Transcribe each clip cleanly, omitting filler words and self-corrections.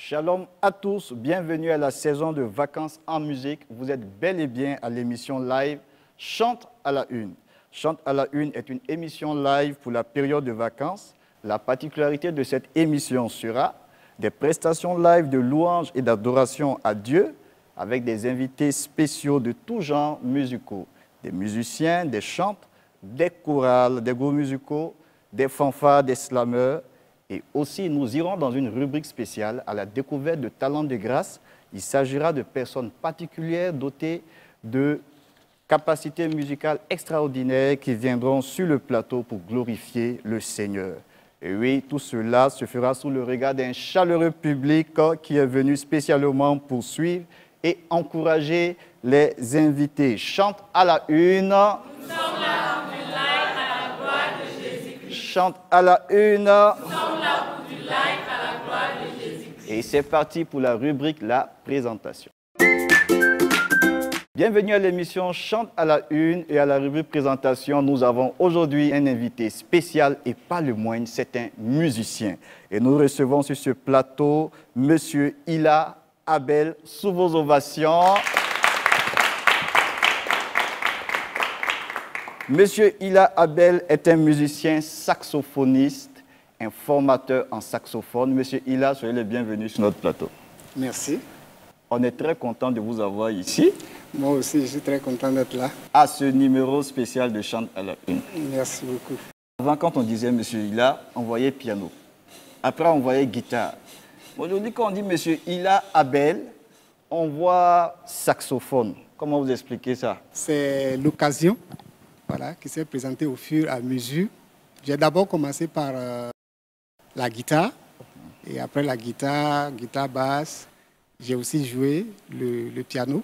Shalom à tous, bienvenue à la saison de vacances en musique. Vous êtes bel et bien à l'émission live Chante à la Une. Chante à la Une est une émission live pour la période de vacances. La particularité de cette émission sera des prestations live de louanges et d'adoration à Dieu avec des invités spéciaux de tous genres musicaux, des musiciens, des chantres, des chorales, des groupes musicaux, des fanfares, des slameurs. Et aussi, nous irons dans une rubrique spéciale à la découverte de talents de grâce. Il s'agira de personnes particulières dotées de capacités musicales extraordinaires qui viendront sur le plateau pour glorifier le Seigneur. Et oui, tout cela se fera sous le regard d'un chaleureux public qui est venu spécialement pour suivre et encourager les invités. Chante à la une. Nous sommes là pour du live à la gloire de Jésus-Christ. Chante à la une. Nous sommes là pour du live à la gloire de Jésus-Christ. Et c'est parti pour la rubrique La Présentation. Bienvenue à l'émission Chante à la Une et à la rubrique Présentation. Nous avons aujourd'hui un invité spécial et pas le moindre, c'est un musicien. Et nous recevons sur ce plateau M. Ila Abel, sous vos ovations. Monsieur Ila Abel est un musicien saxophoniste, un formateur en saxophone. Monsieur Ila, soyez le bienvenu sur notre plateau. Merci. On est très content de vous avoir ici. Moi aussi, je suis très content d'être là. À ce numéro spécial de Chante à la Une. Merci beaucoup. Avant, quand on disait Monsieur Ila, on voyait piano. Après, on voyait guitare. Aujourd'hui, quand on dit Monsieur Ila Abel, on voit saxophone. Comment vous expliquez ça? C'est l'occasion qui s'est présentée au fur et à mesure. J'ai d'abord commencé par la guitare. Et après la guitare basse, j'ai aussi joué le piano.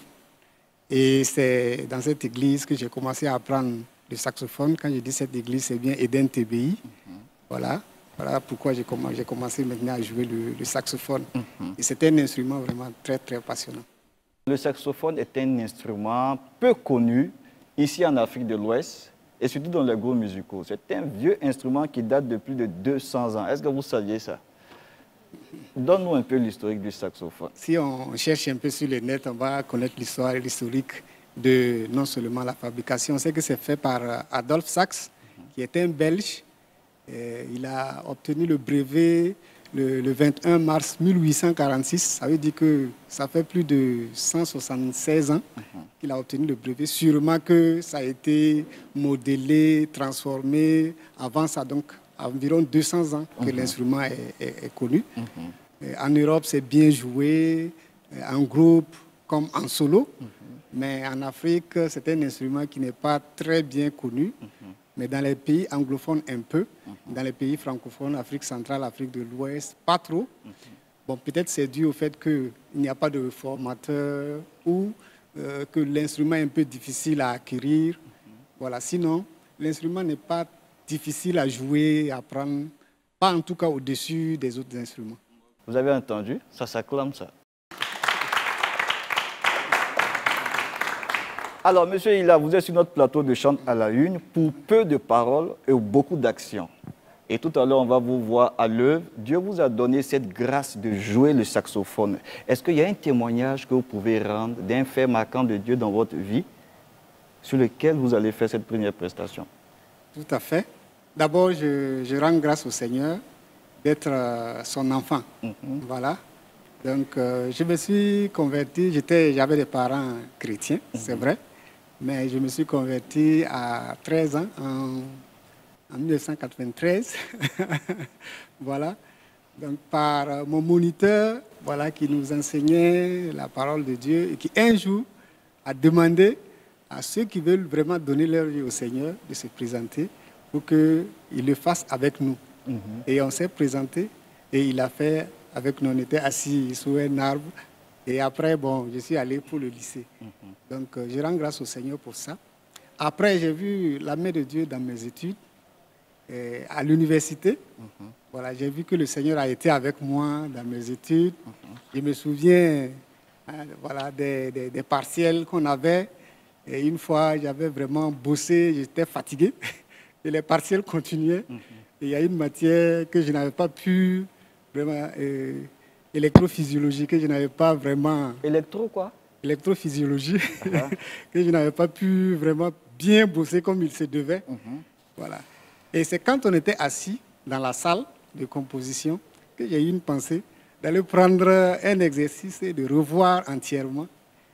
Et c'est dans cette église que j'ai commencé à apprendre le saxophone. Quand je dis cette église, c'est bien Eden TBI. Voilà pourquoi j'ai commencé maintenant à jouer le saxophone. Et c'était un instrument vraiment très, très passionnant. Le saxophone est un instrument peu connu ici en Afrique de l'Ouest et surtout dans les groupes musicaux. C'est un vieux instrument qui date de plus de 200 ans. Est-ce que vous saviez ça? Donne-nous un peu l'historique du saxophone. Si on cherche un peu sur le net, on va connaître l'histoire et l'historique de non seulement la fabrication. On sait que c'est fait par Adolphe Sax, qui est un Belge. Il a obtenu le brevet le 21 mars 1846. Ça veut dire que ça fait plus de 176 ans qu'il a obtenu le brevet. Sûrement que ça a été modélé, transformé avant ça, donc environ 200 ans que l'instrument est connu. En Europe, c'est bien joué, en groupe comme en solo. Mais en Afrique, c'est un instrument qui n'est pas très bien connu. Mais dans les pays anglophones, un peu. Dans les pays francophones, Afrique centrale, Afrique de l'Ouest, pas trop. Bon, peut-être c'est dû au fait qu'il n'y a pas de formateur ou que l'instrument est un peu difficile à acquérir. Voilà. Sinon, l'instrument n'est pas difficile à jouer, à apprendre, pas en tout cas au-dessus des autres instruments. Vous avez entendu? Ça s'acclame, ça. Alors, monsieur Ila, vous êtes sur notre plateau de Chante à la Une pour peu de paroles et beaucoup d'actions. Et tout à l'heure, on va vous voir à l'œuvre. Dieu vous a donné cette grâce de jouer le saxophone. Est-ce qu'il y a un témoignage que vous pouvez rendre d'un fait marquant de Dieu dans votre vie sur lequel vous allez faire cette première prestation? Tout à fait. D'abord, je rends grâce au Seigneur d'être son enfant. Voilà. Donc, je me suis converti. J'avais des parents chrétiens, c'est vrai. Mais je me suis converti à 13 ans, en 1993. Voilà. Donc, par mon moniteur, qui nous enseignait la parole de Dieu et qui, un jour, a demandé à ceux qui veulent vraiment donner leur vie au Seigneur de se présenter pour qu'ils le fassent avec nous. Et on s'est présenté et il a fait avec nous. On était assis sous un arbre. Et après, je suis allé pour le lycée. Donc, je rends grâce au Seigneur pour ça. Après, j'ai vu la main de Dieu dans mes études. À l'université, j'ai vu que le Seigneur a été avec moi dans mes études. Je me souviens des partiels qu'on avait. Et une fois, j'avais vraiment bossé, j'étais fatigué. Et les partiels continuaient. Et il y a une matière que je n'avais pas pu vraiment électrophysiologie que je n'avais pas vraiment... Électro quoi? Électrophysiologie que je n'avais pas pu vraiment bien bosser comme il se devait. Voilà. Et c'est quand on était assis dans la salle de composition que j'ai eu une pensée d'aller prendre un exercice et de revoir entièrement.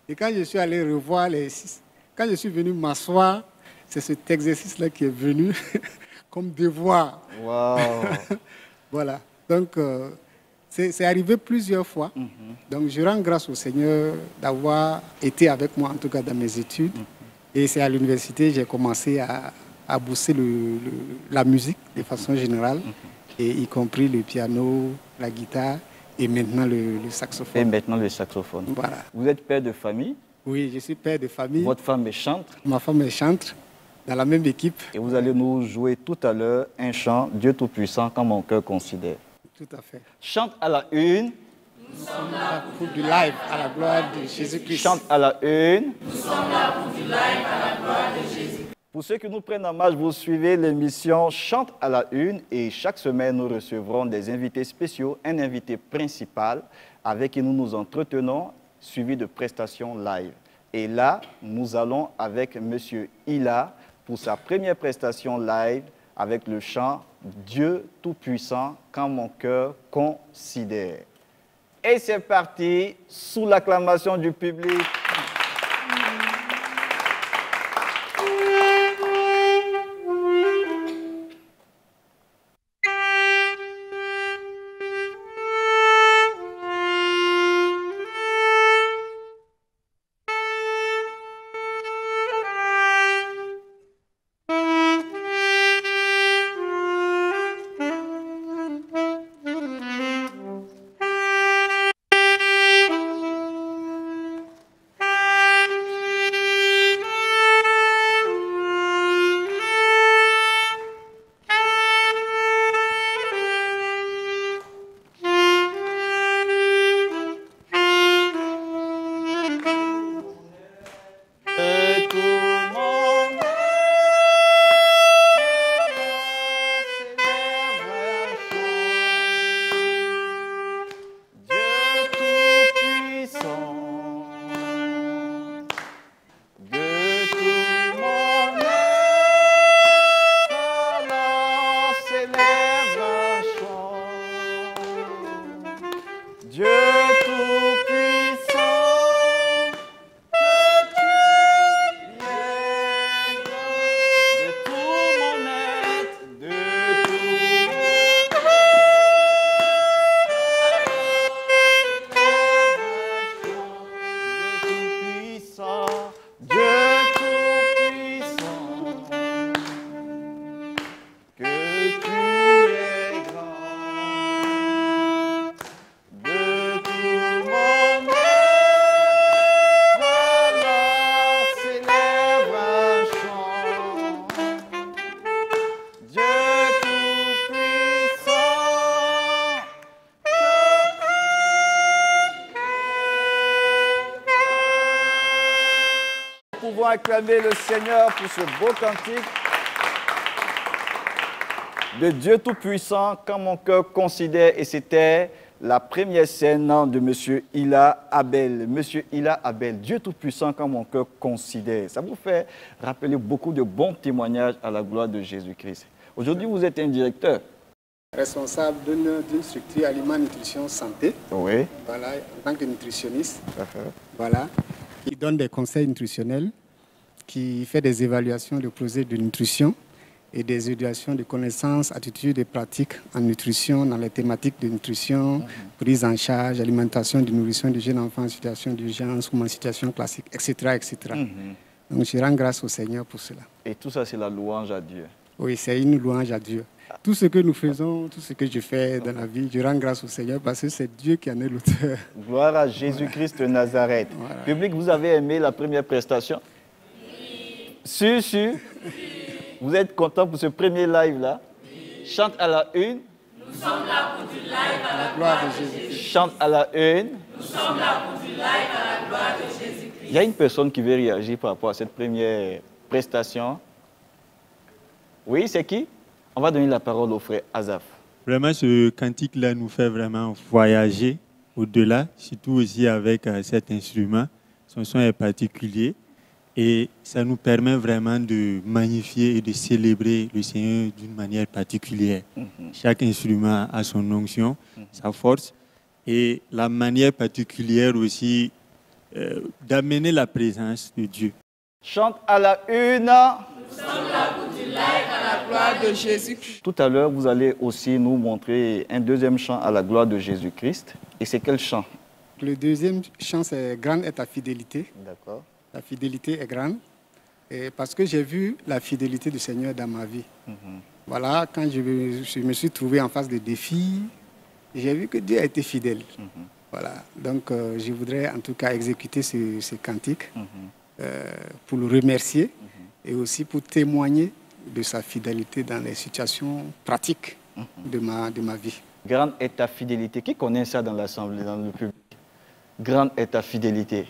Et quand je suis allé revoir les six, quand je suis venu m'asseoir, c'est cet exercice-là qui est venu comme devoir. Wow. Voilà. Donc, c'est arrivé plusieurs fois. Donc, je rends grâce au Seigneur d'avoir été avec moi, en tout cas dans mes études. Et c'est à l'université que j'ai commencé à bosser la musique de façon générale, et y compris le piano, la guitare et maintenant le saxophone. Et maintenant le saxophone. Voilà. Vous êtes père de famille? Oui, je suis père de famille. Votre femme est chantre? Ma femme est chantre dans la même équipe. Et vous allez nous jouer tout à l'heure un chant, Dieu Tout-Puissant, quand mon cœur considère. Tout à fait. Chante à la une. Nous sommes là pour du live à la gloire de Jésus-Christ. Chante à la une. Nous sommes là pour du live à la gloire de Jésus. Pour ceux qui nous prennent en marche, vous suivez l'émission Chante à la une et chaque semaine, nous recevrons des invités spéciaux, un invité principal avec qui nous nous entretenons, suivi de prestations live. Et là, nous allons avec M. Ila pour sa première prestation live avec le chant Dieu Tout-Puissant, quand mon cœur considère. Et c'est parti, sous l'acclamation du public. Nous pouvons acclamer le Seigneur pour ce beau cantique de Dieu Tout-Puissant, quand mon cœur considère. Et c'était la première scène de M. Ila Abel. M. Ila Abel, Dieu Tout-Puissant, quand mon cœur considère. Ça vous fait rappeler beaucoup de bons témoignages à la gloire de Jésus-Christ. Aujourd'hui, vous êtes un directeur. Responsable d'une structure Aliment Nutrition Santé. Oui. Voilà, en tant que nutritionniste. Voilà. Qui donne des conseils nutritionnels, qui fait des évaluations de projets de nutrition et des évaluations de connaissances, attitudes et pratiques en nutrition, dans les thématiques de nutrition, prise en charge, alimentation de nourrisson du jeune enfant en situation d'urgence ou en situation classique, etc. etc. Donc je rends grâce au Seigneur pour cela. Et tout ça, c'est la louange à Dieu. Oui, c'est une louange à Dieu. Tout ce que nous faisons, tout ce que je fais dans la vie, je rends grâce au Seigneur parce que c'est Dieu qui en est l'auteur. Gloire à Jésus-Christ de Nazareth. Voilà. Public, vous avez aimé la première prestation? Oui. Sûr? Oui. Vous êtes content pour ce premier live-là? Oui. Chante à la une. Nous sommes là pour du live à la gloire de Jésus-Christ. Chante à la une. Nous sommes là pour du live à la gloire de Jésus-Christ. Il y a une personne qui veut réagir par rapport à cette première prestation. Oui, c'est qui? On va donner la parole au frère Azaf. Vraiment, ce cantique-là nous fait vraiment voyager au-delà, surtout aussi avec cet instrument. Son son est particulier et ça nous permet vraiment de magnifier et de célébrer le Seigneur d'une manière particulière. Chaque instrument a son onction, sa force et la manière particulière aussi d'amener la présence de Dieu. Chante à la une. Nous sommes là pour du live à la gloire de Jésus. Tout à l'heure, vous allez aussi nous montrer un deuxième chant à la gloire de Jésus-Christ. Et c'est quel chant? Le deuxième chant, c'est « Grande est ta fidélité ». D'accord. La fidélité est grande. Et parce que j'ai vu la fidélité du Seigneur dans ma vie. Voilà, quand je me suis trouvé en face de défis, j'ai vu que Dieu a été fidèle. Voilà, donc je voudrais en tout cas exécuter ce cantique pour le remercier et aussi pour témoigner de sa fidélité dans les situations pratiques de ma vie. Grande est ta fidélité. Qui connaît ça dans l'assemblée, dans le public? Grande est ta fidélité.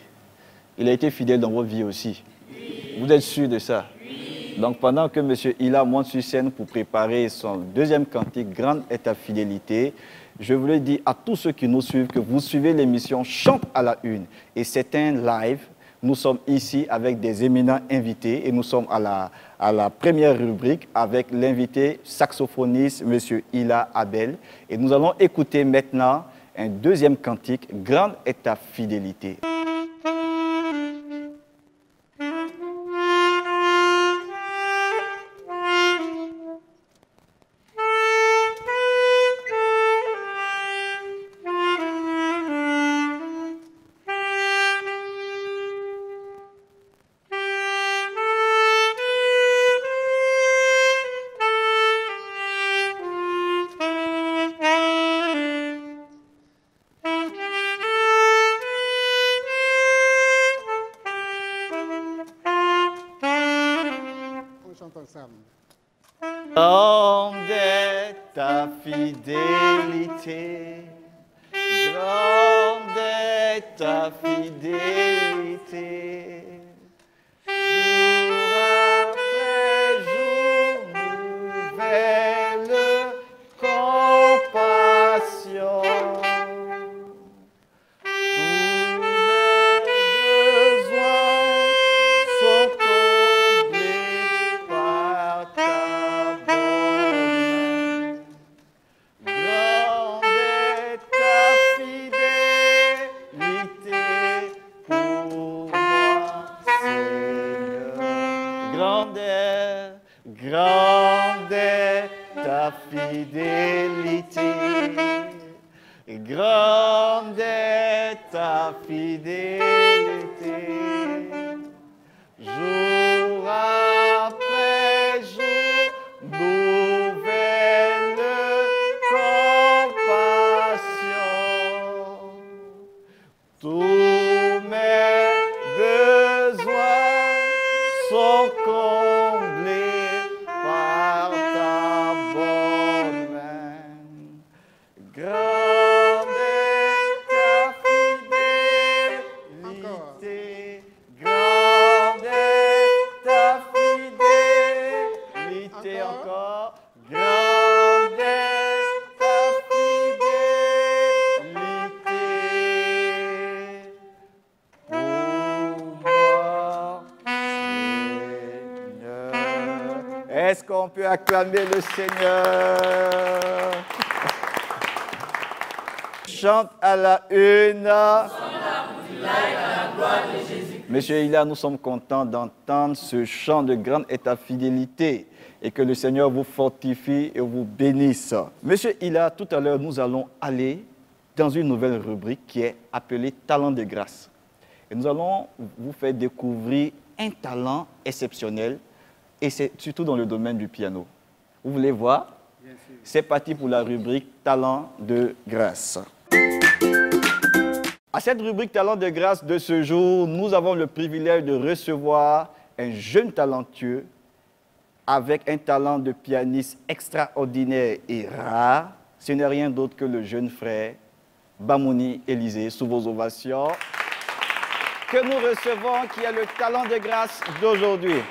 Il a été fidèle dans votre vie aussi. Oui. Vous êtes sûr de ça? Oui. Donc pendant que M. Ila monte sur scène pour préparer son deuxième cantique, Grande est ta fidélité, je voulais dire à tous ceux qui nous suivent que vous suivez l'émission Chante à la une. Et c'est un live. Nous sommes ici avec des éminents invités et nous sommes à la première rubrique avec l'invité saxophoniste M. Ila Abel. Et nous allons écouter maintenant un deuxième cantique, Grande est ta fidélité. Grande est ta fidélité, grande est ta fidélité, jour après jour, nouvelle compassion. Tous mes besoins sont comblés par ta bonne main. Grande est ta fidélité pour moi, Seigneur. Grande est ta fidélité. Grande est ta fidélité. Jour après jour, nouvelle compassion. Tous mes besoins sont comblés par ta bonne main. Grande est ta fidélité. Grande est ta fidélité encore. Grande est ta fidélité pour moi, Seigneur. Est-ce qu'on peut acclamer le Seigneur? Chante à la une. Monsieur Ila, nous sommes contents d'entendre ce chant de grande est ta fidélité et que le Seigneur vous fortifie et vous bénisse. Monsieur Ila, tout à l'heure, nous allons aller dans une nouvelle rubrique qui est appelée Talent de grâce. Et nous allons vous faire découvrir un talent exceptionnel et c'est surtout dans le domaine du piano. Vous voulez voir? C'est parti pour la rubrique Talent de grâce. À cette rubrique Talent de grâce de ce jour, nous avons le privilège de recevoir un jeune talentueux avec un talent de pianiste extraordinaire et rare. Ce n'est rien d'autre que le jeune frère Bamouni Élisée, sous vos ovations, que nous recevons, qui a le talent de grâce d'aujourd'hui.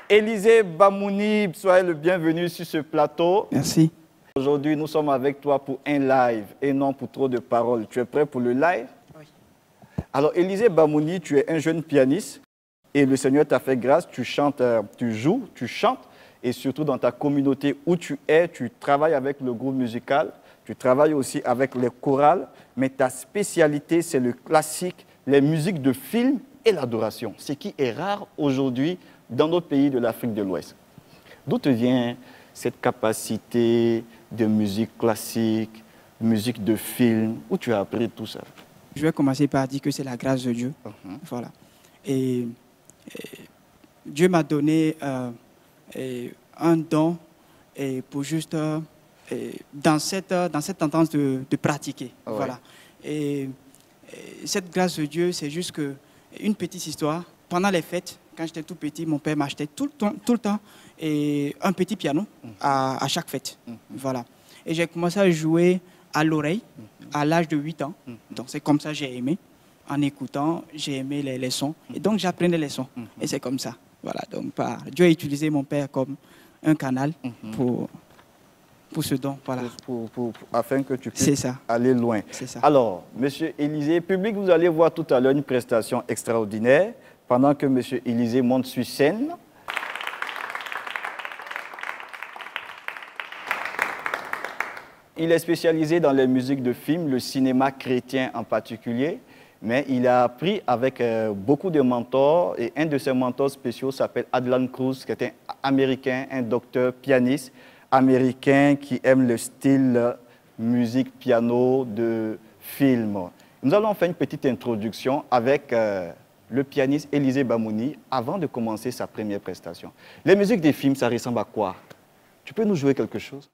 Élisée Bamouni, soyez le bienvenu sur ce plateau. Merci. Aujourd'hui, nous sommes avec toi pour un live et non pour trop de paroles. Tu es prêt pour le live? Oui. Alors, Élisée Bamouni, tu es un jeune pianiste et le Seigneur t'a fait grâce. Tu chantes, tu joues, tu chantes et surtout dans ta communauté où tu es, tu travailles avec le groupe musical, tu travailles aussi avec les chorales, mais ta spécialité, c'est le classique, les musiques de film et l'adoration, ce qui est rare aujourd'hui dans notre pays de l'Afrique de l'Ouest. D'où te vient cette capacité de musique classique, musique de film, où tu as appris tout ça? Je vais commencer par dire que c'est la grâce de Dieu. Voilà. Et Dieu m'a donné un don pour juste, dans cette tendance de pratiquer. Ouais. Voilà. Et cette grâce de Dieu, c'est juste que, une petite histoire. Pendant les fêtes, quand j'étais tout petit, mon père m'achetait tout le temps un petit piano à chaque fête. Voilà. Et j'ai commencé à jouer à l'oreille à l'âge de 8 ans. Donc c'est comme ça que j'ai aimé. En écoutant, j'ai aimé les sons. Et donc j'apprenais les sons. Et c'est comme ça. Voilà. Donc Dieu a utilisé mon père comme un canal pour ce don. Voilà. Afin que tu puisses aller loin. C'est ça. Alors, Monsieur Élisée, public, vous allez voir tout à l'heure une prestation extraordinaire pendant que Monsieur Élisée monte sur scène. Il est spécialisé dans les musiques de films, le cinéma chrétien en particulier, mais il a appris avec beaucoup de mentors et un de ses mentors spéciaux s'appelle Adlan Cruz, qui est un Américain, un docteur pianiste américain qui aime le style musique piano de film. Nous allons faire une petite introduction avec le pianiste Élisée Bamouni avant de commencer sa première prestation. Les musiques des films, ça ressemble à quoi? Tu peux nous jouer quelque chose?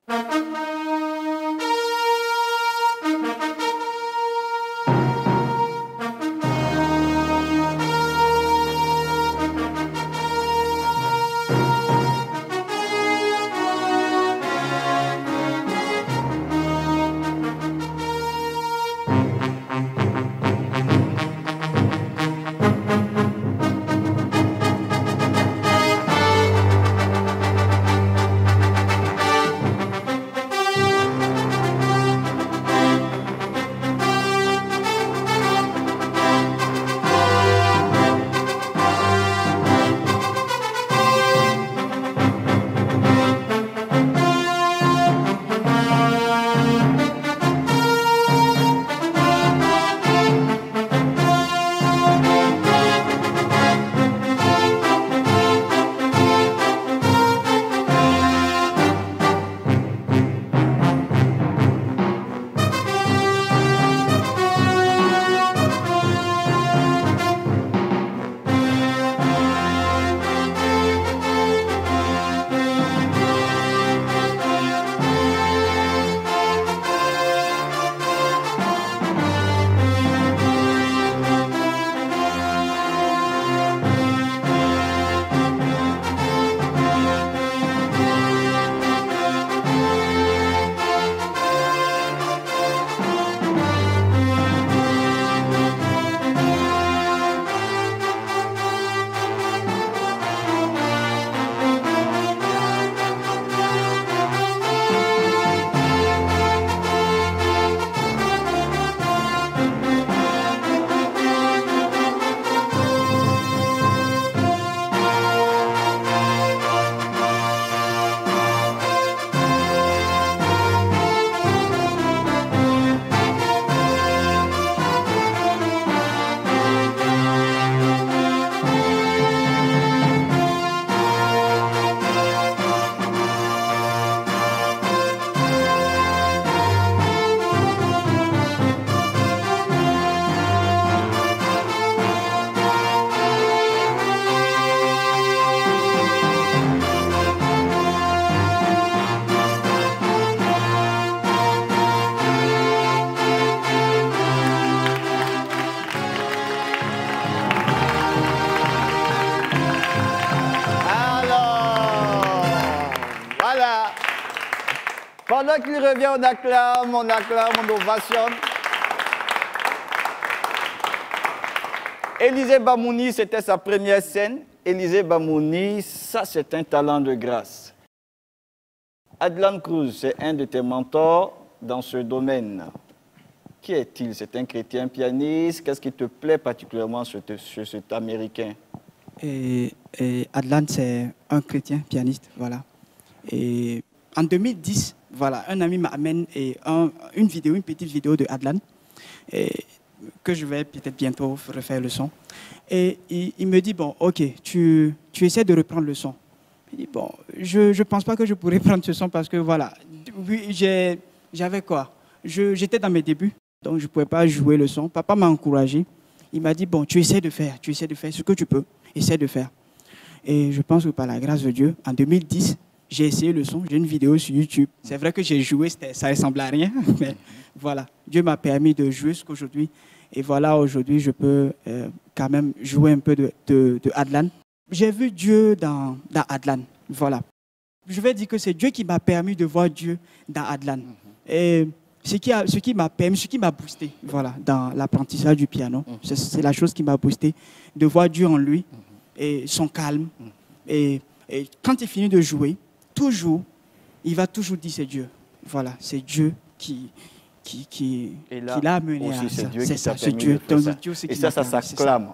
Pendant qu'il revient, on acclame, on ovationne. Élisée Bamouni, c'était sa première scène. Élisée Bamouni, ça c'est un talent de grâce. Adlan Cruz, c'est un de tes mentors dans ce domaine. Qui est-il? C'est un chrétien pianiste. Qu'est-ce qui te plaît particulièrement chez cet Américain? Et Adlan, c'est un chrétien pianiste, voilà. Et en 2010, voilà, un ami m'amène une petite vidéo de Adlan, que je vais peut-être bientôt refaire le son. Et il me dit, bon, ok, tu essaies de reprendre le son. Il dit, bon, je ne pense pas que je pourrais prendre ce son parce que, voilà, oui, j'avais quoi? J'étais dans mes débuts, donc je ne pouvais pas jouer le son. Papa m'a encouragé. Il m'a dit, bon, tu essaies de faire ce que tu peux, essaie de faire. Et je pense que par la grâce de Dieu, en 2010, j'ai essayé le son, j'ai une vidéo sur YouTube. C'est vrai que j'ai joué, ça ne ressemblait à rien, mais voilà, Dieu m'a permis de jouer jusqu'aujourd'hui. Et voilà, aujourd'hui, je peux quand même jouer un peu de Adlan. J'ai vu Dieu dans Adlan, voilà. Je vais dire que c'est Dieu qui m'a permis de voir Dieu dans Adlan. Et ce qui m'a boosté, voilà, dans l'apprentissage du piano, c'est la chose qui m'a boosté, de voir Dieu en lui, et son calme. Et quand il finit de jouer, toujours, il va toujours dire c'est Dieu. Voilà, c'est Dieu qui l'a amené à ça. C'est ça, c'est Dieu. Et ça s'acclame.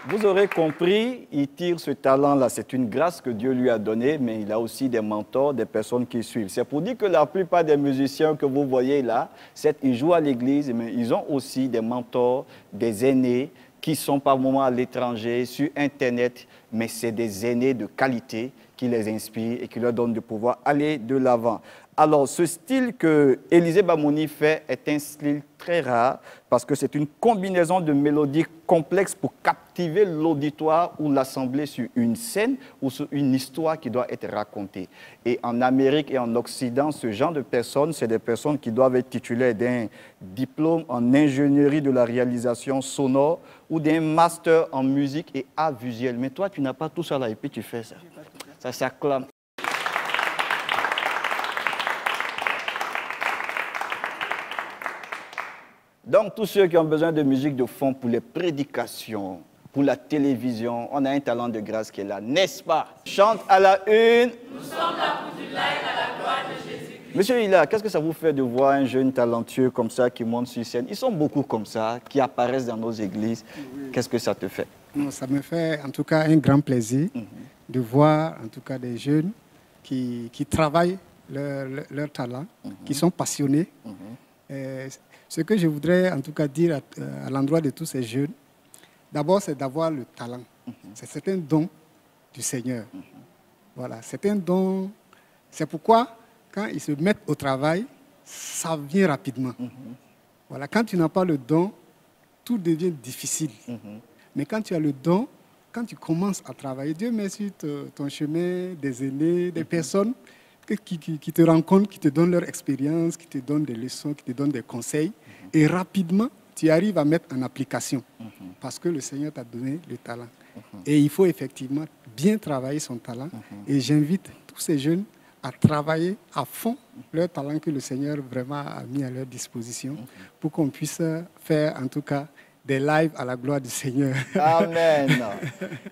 Vous aurez compris, il tire ce talent-là. C'est une grâce que Dieu lui a donnée, mais il a aussi des mentors, des personnes qui suivent. C'est pour dire que la plupart des musiciens que vous voyez là, ils jouent à l'église, mais ils ont aussi des mentors, des aînés qui sont par moments à l'étranger, sur Internet, mais c'est des aînés de qualité qui les inspirent et qui leur donnent de pouvoir aller de l'avant. Alors, ce style que Élisée Bamouni fait est un style très rare parce que c'est une combinaison de mélodies complexes pour captiver l'auditoire ou l'assemblée sur une scène ou sur une histoire qui doit être racontée. Et en Amérique et en Occident, ce genre de personnes, c'est des personnes qui doivent être titulaires d'un diplôme en ingénierie de la réalisation sonore ou d'un master en musique et art visuel. Mais toi, tu n'as pas tout ça là et puis tu fais ça. Ça s'acclame. Donc, tous ceux qui ont besoin de musique de fond pour les prédications, pour la télévision, on a un talent de grâce qui est là, n'est-ce pas? Chante à la une. Nous sommes là pour du live à la gloire de Jésus-Christ. Monsieur Hila, qu'est-ce que ça vous fait de voir un jeune talentueux comme ça qui monte sur scène? Ils sont beaucoup comme ça, qui apparaissent dans nos églises. Oui. Qu'est-ce que ça te fait? Ça me fait en tout cas un grand plaisir de voir en tout cas des jeunes qui travaillent leur talent, qui sont passionnés. Ce que je voudrais en tout cas dire à l'endroit de tous ces jeunes, d'abord c'est d'avoir le talent. C'est un don du Seigneur. Voilà, c'est un don. C'est pourquoi quand ils se mettent au travail, ça vient rapidement. Voilà, quand tu n'as pas le don, tout devient difficile. Mais quand tu as le don, quand tu commences à travailler, Dieu met sur ton chemin des aînés, des personnes qui te rencontrent, qui te donnent leur expérience, qui te donnent des leçons, qui te donnent des conseils. Et rapidement, tu arrives à mettre en application parce que le Seigneur t'a donné le talent. Et il faut effectivement bien travailler son talent. Et j'invite tous ces jeunes à travailler à fond leur talent que le Seigneur vraiment a mis à leur disposition pour qu'on puisse faire en tout cas des lives à la gloire du Seigneur. Amen.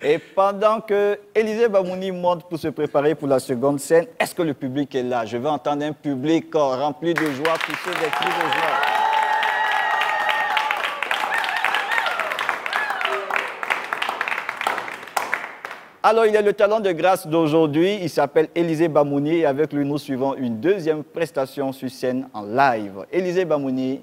Et pendant que Élisée Bamouni monte pour se préparer pour la seconde scène, est-ce que le public est là? Je veux entendre un public rempli de joie, pousser des cris de joie. Alors, il est le talent de grâce d'aujourd'hui. Il s'appelle Élisée Bamouni et avec lui, nous suivons une deuxième prestation sur scène en live. Élisée Bamouni.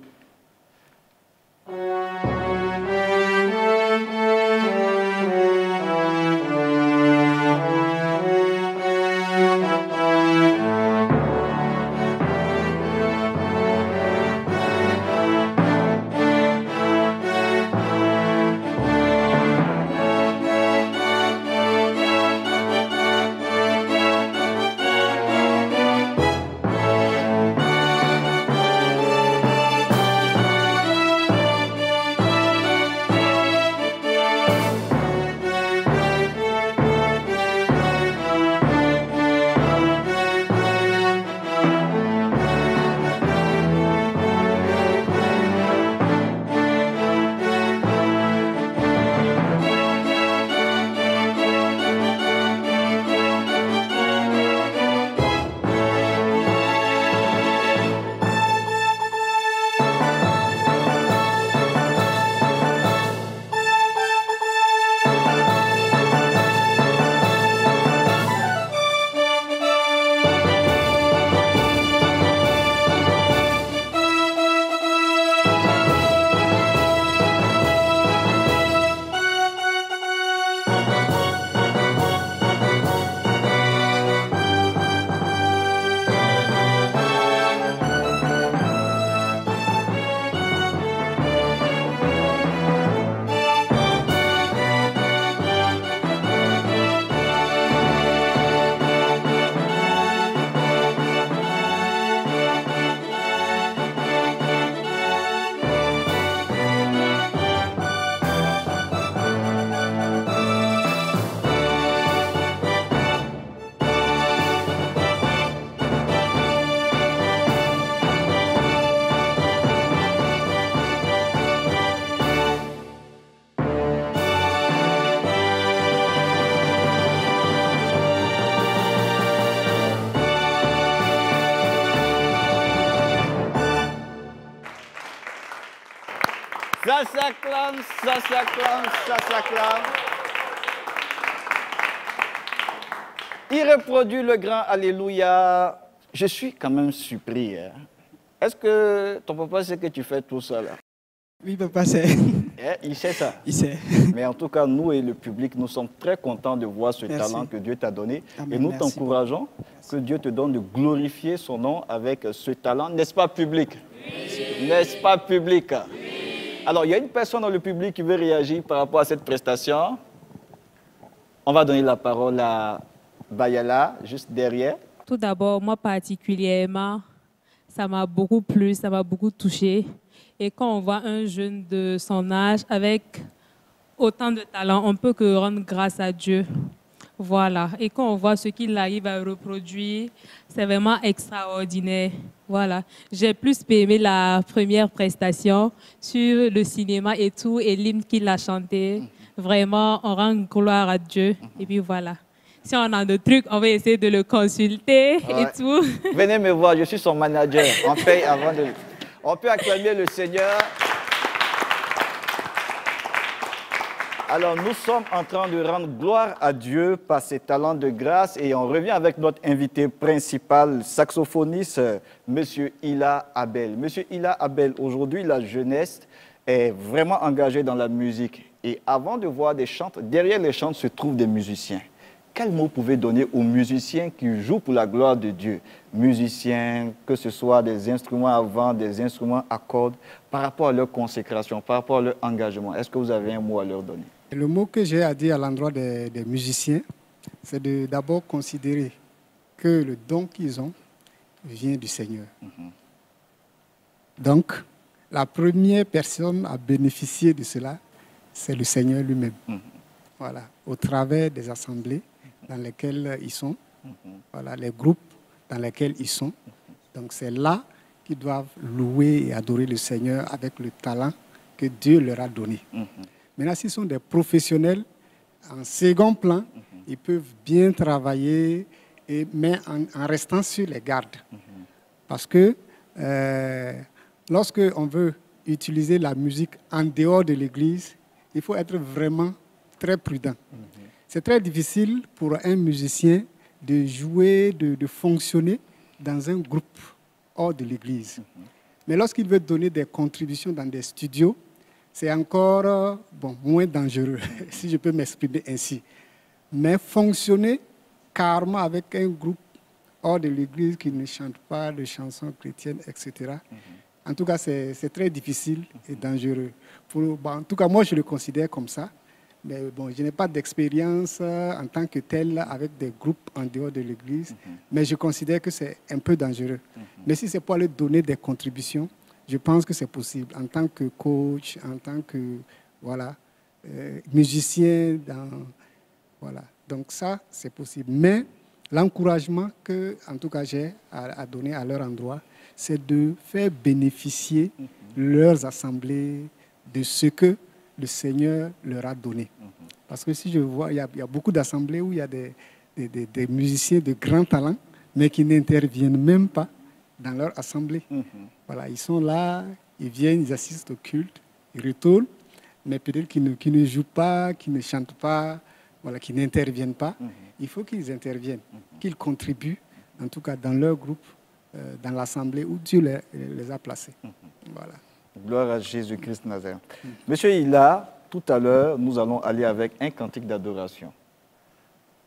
Ça s'acclame, ça s'acclame, ça s'acclame. Il reproduit le grand Alléluia. Je suis quand même surpris. Hein. Est-ce que ton papa sait que tu fais tout ça là? Oui, papa, c'est. Il sait ça. Il sait. Mais en tout cas, nous et le public, nous sommes très contents de voir ce Merci. talent que Dieu t'a donné. Amen, Et nous merci t'encourageons que Dieu te donne de glorifier son nom avec ce talent. N'est-ce pas, public? Oui. N'est-ce pas, public? Oui. Alors, il y a une personne dans le public qui veut réagir par rapport à cette prestation. On va donner la parole à Bayala, juste derrière. Tout d'abord, moi particulièrement, ça m'a beaucoup plu, ça m'a beaucoup touché. Et quand on voit un jeune de son âge avec autant de talent, on ne peut que rendre grâce à Dieu. Voilà. Et quand on voit ce qu'il arrive à reproduire, c'est vraiment extraordinaire. Voilà. J'ai plus aimé la première prestation sur le cinéma et tout, et l'hymne qu'il a chanté. Vraiment, on rend gloire à Dieu. Et puis voilà. Si on a des trucs, on va essayer de le consulter et tout. Venez me voir, je suis son manager. On paye avant de... On peut acclamer le Seigneur. Alors, nous sommes en train de rendre gloire à Dieu par ses talents de grâce et on revient avec notre invité principal, saxophoniste, M. Ila Abel. M. Ila Abel, aujourd'hui, la jeunesse est vraiment engagée dans la musique. Et avant de voir des chantres, derrière les chantres se trouvent des musiciens. Quel mot pouvez vous donner aux musiciens qui jouent pour la gloire de Dieu? Musiciens, que ce soit des instruments à vent, des instruments à cordes, par rapport à leur consécration, par rapport à leur engagement. Est-ce que vous avez un mot à leur donner? Le mot que j'ai à dire à l'endroit des musiciens, c'est de d'abord considérer que le don qu'ils ont vient du Seigneur. Donc, la première personne à bénéficier de cela, c'est le Seigneur lui-même. Voilà, au travers des assemblées dans lesquelles ils sont, voilà, les groupes dans lesquels ils sont. Donc, c'est là qu'ils doivent louer et adorer le Seigneur avec le talent que Dieu leur a donné. Maintenant, s'ils sont des professionnels, en second plan, ils peuvent bien travailler, mais en restant sur les gardes. Parce que lorsque on veut utiliser la musique en dehors de l'église, il faut être vraiment très prudent. C'est très difficile pour un musicien de jouer, de fonctionner dans un groupe hors de l'église. Mais lorsqu'il veut donner des contributions dans des studios, c'est encore moins dangereux, si je peux m'exprimer ainsi. Mais fonctionner carrément avec un groupe hors de l'église qui ne chante pas de chansons chrétiennes, etc., en tout cas, c'est très difficile et dangereux. En tout cas, moi, je le considère comme ça. Mais bon, je n'ai pas d'expérience en tant que tel avec des groupes en dehors de l'église, mais je considère que c'est un peu dangereux. Mais si c'est pour aller donner des contributions, je pense que c'est possible en tant que coach, en tant que musicien. Voilà. Donc ça, c'est possible. Mais l'encouragement que, en tout cas, j'ai à donner à leur endroit, c'est de faire bénéficier leurs assemblées de ce que le Seigneur leur a donné. Parce que si je vois, il y a beaucoup d'assemblées où il y a des musiciens de grands talents, mais qui n'interviennent même pas dans leur assemblée. Voilà, ils sont là, ils viennent, ils assistent au culte, ils retournent, mais peut-être qu'ils ne jouent pas, qu'ils ne chantent pas, voilà, qu'ils n'interviennent pas. Il faut qu'ils interviennent, qu'ils contribuent, en tout cas dans leur groupe, dans l'assemblée où Dieu les a placés. Voilà. Gloire à Jésus-Christ Nazareth. Monsieur Ila, tout à l'heure, nous allons aller avec un cantique d'adoration.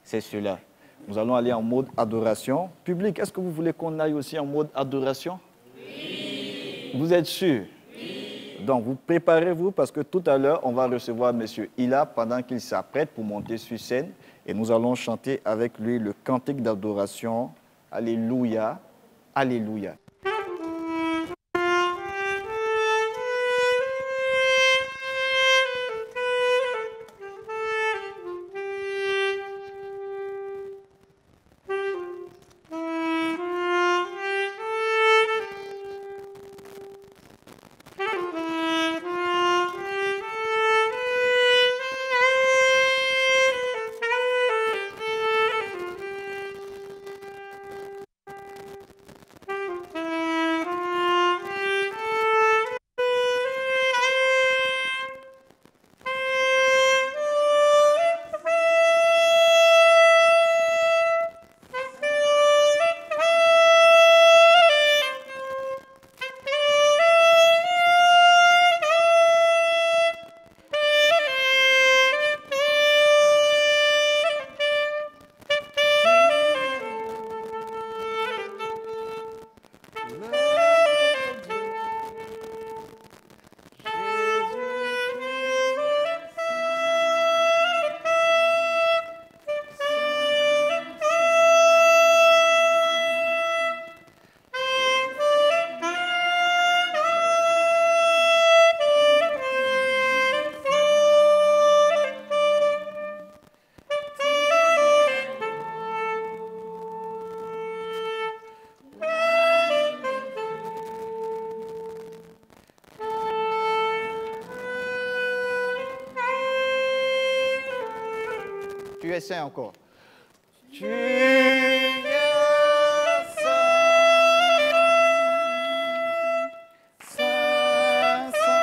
C'est cela. Nous allons aller en mode adoration. Public, est-ce que vous voulez qu'on aille aussi en mode adoration? Oui. Vous êtes sûr? Oui. Donc, vous préparez-vous parce que tout à l'heure, on va recevoir Monsieur Ila pendant qu'il s'apprête pour monter sur scène. Et nous allons chanter avec lui le cantique d'adoration. Alléluia, Alléluia. Tu es saint encore. Tu es saint, saint, saint.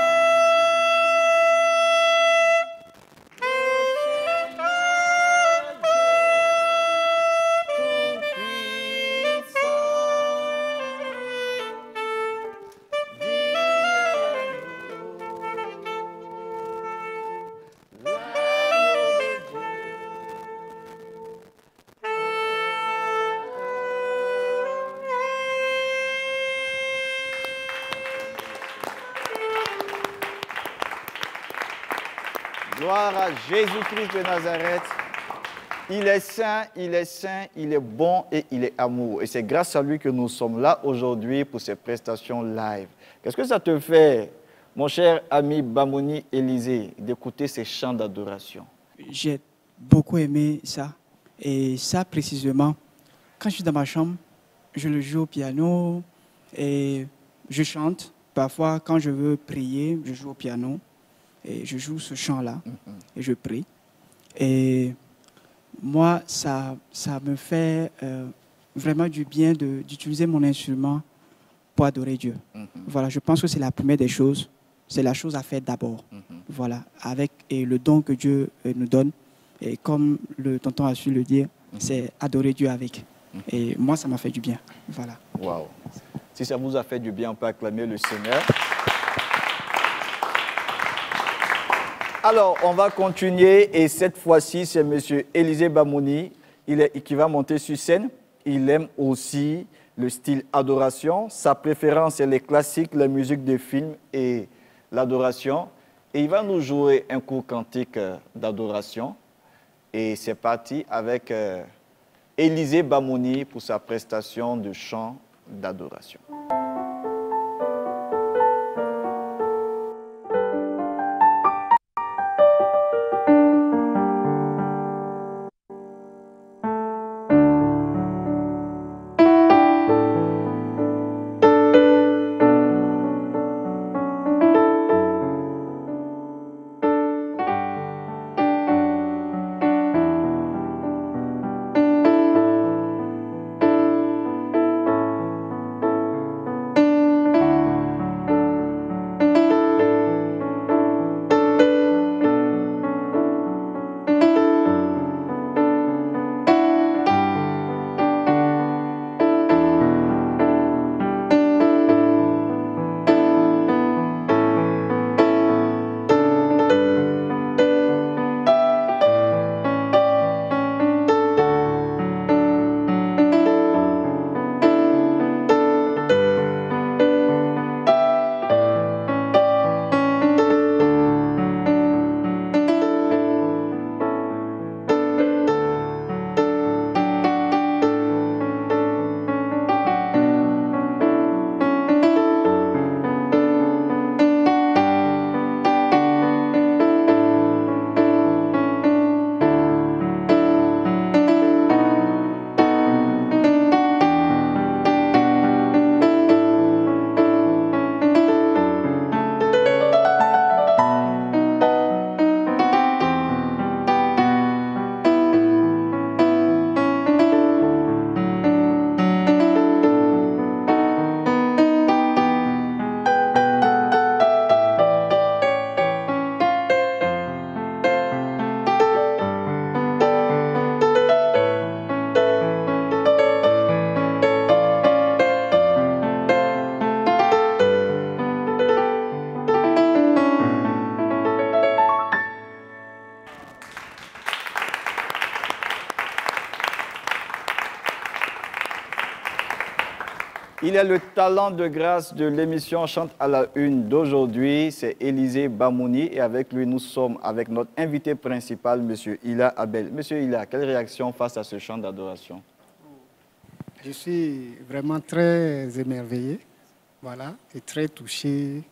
Gloire à Jésus-Christ de Nazareth. Il est saint, il est saint, il est bon et il est amour. Et c'est grâce à lui que nous sommes là aujourd'hui pour ces prestations live. Qu'est-ce que ça te fait, mon cher ami Bamoni Élisée, d'écouter ces chants d'adoration? J'ai beaucoup aimé ça. Et ça, précisément, quand je suis dans ma chambre, je le joue au piano et je chante. Parfois, quand je veux prier, je joue au piano et je joue ce chant-là et je prie. Et moi, ça me fait vraiment du bien d'utiliser mon instrument pour adorer Dieu. Voilà, je pense que c'est la première des choses. C'est la chose à faire d'abord. Voilà, avec le don que Dieu nous donne. Et comme le tonton a su le dire, c'est adorer Dieu avec. Et moi, ça m'a fait du bien. Voilà. Waouh. Si ça vous a fait du bien, on peut acclamer le Seigneur. Alors, on va continuer et cette fois-ci, c'est M. Élisée Bamoni qui va monter sur scène. Il aime aussi le style adoration. Sa préférence est les classiques, la musique de film et l'adoration. Et il va nous jouer un court cantique d'adoration. Et c'est parti avec Élisée Bamoni pour sa prestation de chant d'adoration. Il est le talent de grâce de l'émission Chante à la Une d'aujourd'hui. C'est Élisée Bamoni et avec lui, nous sommes avec notre invité principal, M. Ila Abel. Monsieur Ila, quelle réaction face à ce chant d'adoration? Je suis vraiment très émerveillé, voilà, et très touché.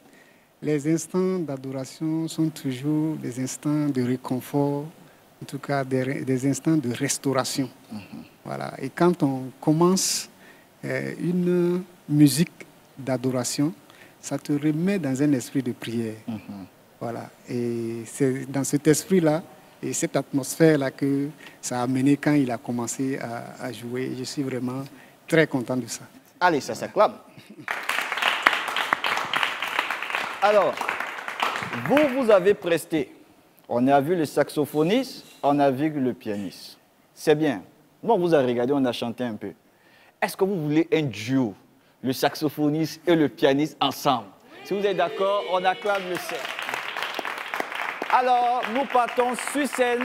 Les instants d'adoration sont toujours des instants de réconfort, en tout cas des instants de restauration. Voilà. Et quand on commence une musique d'adoration, ça te remet dans un esprit de prière. Voilà. Et c'est dans cet esprit-là Et cette atmosphère-là que ça a amené quand il a commencé à jouer, je suis vraiment très content de ça. Allez, ça s'acclame. Alors, vous avez presté. On a vu le saxophoniste, on a vu le pianiste. C'est bien. Nous, on vous a regardé, on a chanté un peu. Est-ce que vous voulez un duo, le saxophoniste et le pianiste ensemble? Si vous êtes d'accord, on acclame le ciel. Alors, nous partons sur scène,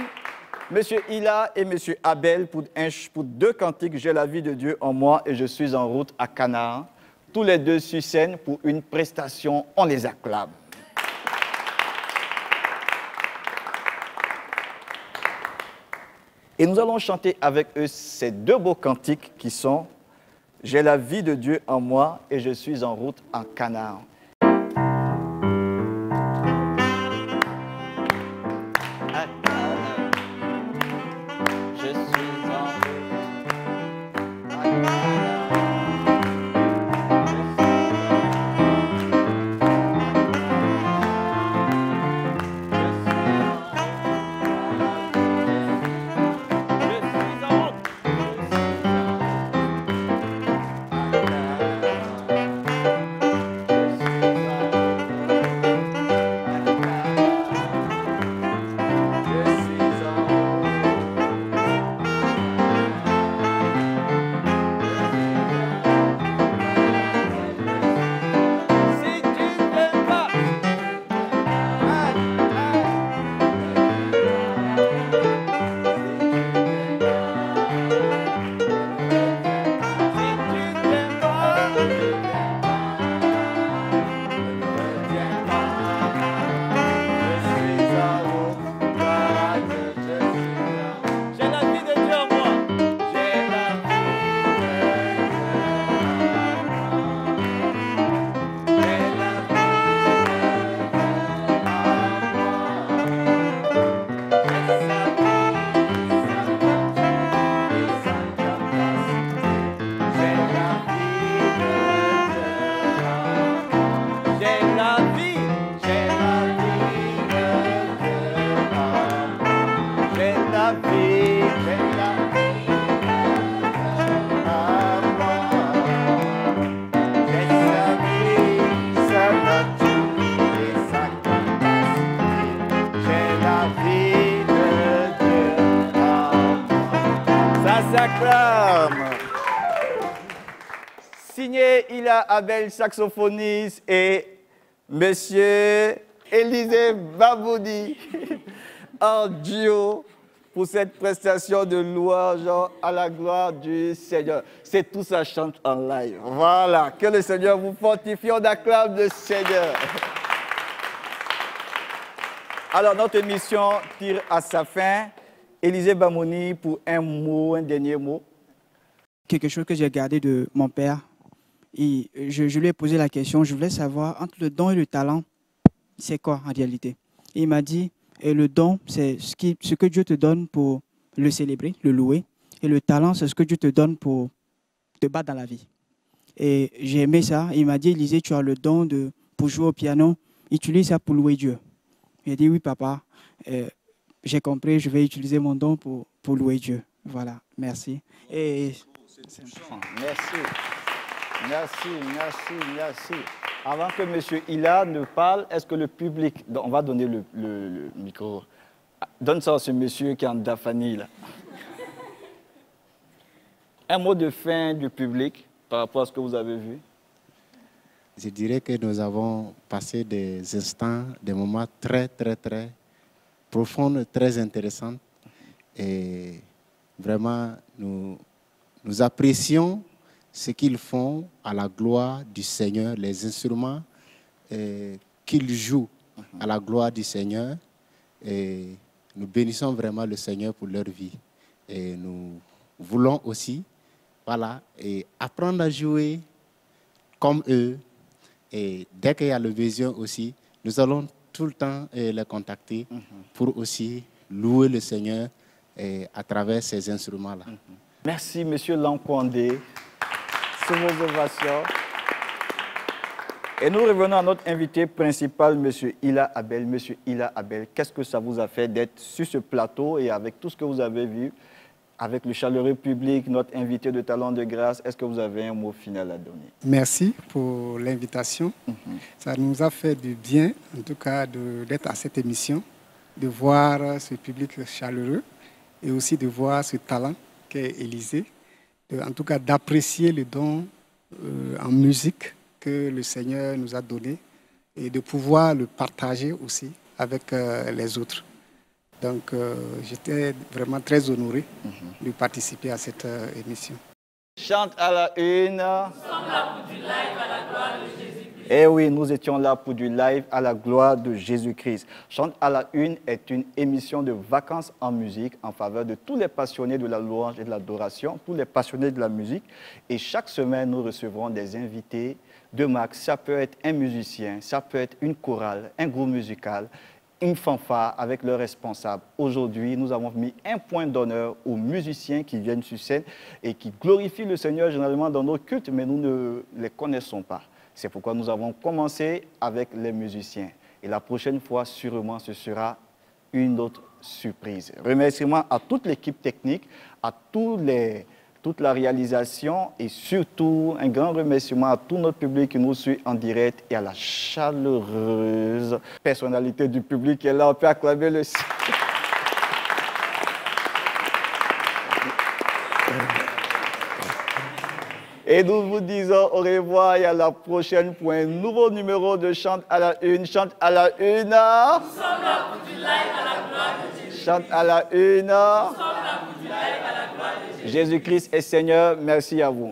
M. Hila et M. Abel, pour deux cantiques, J'ai la vie de Dieu en moi et je suis en route à Canaan. Tous les deux sur scène pour une prestation, on les acclame. Et nous allons chanter avec eux ces deux beaux cantiques qui sont « J'ai la vie de Dieu en moi et je suis en route en Canaan ». Signé Hila Abel, saxophoniste, et Monsieur Élisée Baboudi en duo pour cette prestation de louange à la gloire du Seigneur. C'est tout ça chante en live. Voilà, que le Seigneur vous fortifie, on acclame le Seigneur. Alors, notre émission tire à sa fin. Élisée Bamouni, pour un mot, un dernier mot. Quelque chose que j'ai gardé de mon père. Et je lui ai posé la question, je voulais savoir, entre le don et le talent, c'est quoi en réalité? Et il m'a dit, le don, c'est ce que Dieu te donne pour le célébrer, le louer. Et le talent, c'est ce que Dieu te donne pour te battre dans la vie. Et j'ai aimé ça. Il m'a dit, Élisée, tu as le don pour jouer au piano, utilise ça pour louer Dieu. J'ai dit, oui, papa, j'ai compris, je vais utiliser mon don pour louer Dieu. Voilà, merci. Et merci. Merci, merci, merci. Avant que M. Hila ne parle, est-ce que le public... On va donner le micro. Donne ça à ce monsieur qui est en Dafani, là. Un mot de fin du public par rapport à ce que vous avez vu. Je dirais que nous avons passé des instants, des moments très, très, très profonds, très intéressants. Et vraiment, nous apprécions ce qu'ils font à la gloire du Seigneur, les instruments qu'ils jouent à la gloire du Seigneur. Et nous bénissons vraiment le Seigneur pour leur vie. Et nous voulons aussi, voilà, et apprendre à jouer comme eux. Et dès qu'il y a le besoin aussi, nous allons tout le temps les contacter pour aussi louer le Seigneur à travers ces instruments-là. Merci, M. Lankwandé. Sous vos ovations. Et nous revenons à notre invité principal, M. Ila Abel. Monsieur Ila Abel, qu'est-ce que ça vous a fait d'être sur ce plateau et avec tout ce que vous avez vu, avec le chaleureux public, notre invité de Talent de Grâce, est-ce que vous avez un mot final à donner? Merci pour l'invitation. Ça nous a fait du bien, en tout cas, d'être à cette émission, de voir ce public chaleureux et aussi de voir ce talent qu'est Élisée, en tout cas d'apprécier le don en musique que le Seigneur nous a donné et de pouvoir le partager aussi avec les autres. Donc, j'étais vraiment très honoré de participer à cette émission. Chante à la une. Nous sommes là pour du live à la gloire de Jésus-Christ. Eh oui, nous étions là pour du live à la gloire de Jésus-Christ. Chante à la une est une émission de vacances en musique en faveur de tous les passionnés de la louange et de l'adoration, tous les passionnés de la musique. Et chaque semaine, nous recevrons des invités de marque. Ça peut être un musicien, ça peut être une chorale, un groupe musical, une fanfare avec leurs responsables. Aujourd'hui, nous avons mis un point d'honneur aux musiciens qui viennent sur scène et qui glorifient le Seigneur généralement dans nos cultes, mais nous ne les connaissons pas. C'est pourquoi nous avons commencé avec les musiciens. Et la prochaine fois, sûrement, ce sera une autre surprise. Remerciements à toute l'équipe technique, à toute la réalisation et surtout un grand remerciement à tout notre public qui nous suit en direct et à la chaleureuse personnalité du public qui est là. On peut acclamer le ciel. Et nous vous disons au revoir et à la prochaine pour un nouveau numéro de Chante à la une. Chante à la une. Nous sommes là pour du live à la gloire de Jésus. Chante à la une. Nous sommes là pour du live à la gloire de Jésus. Jésus-Christ est Seigneur. Merci à vous.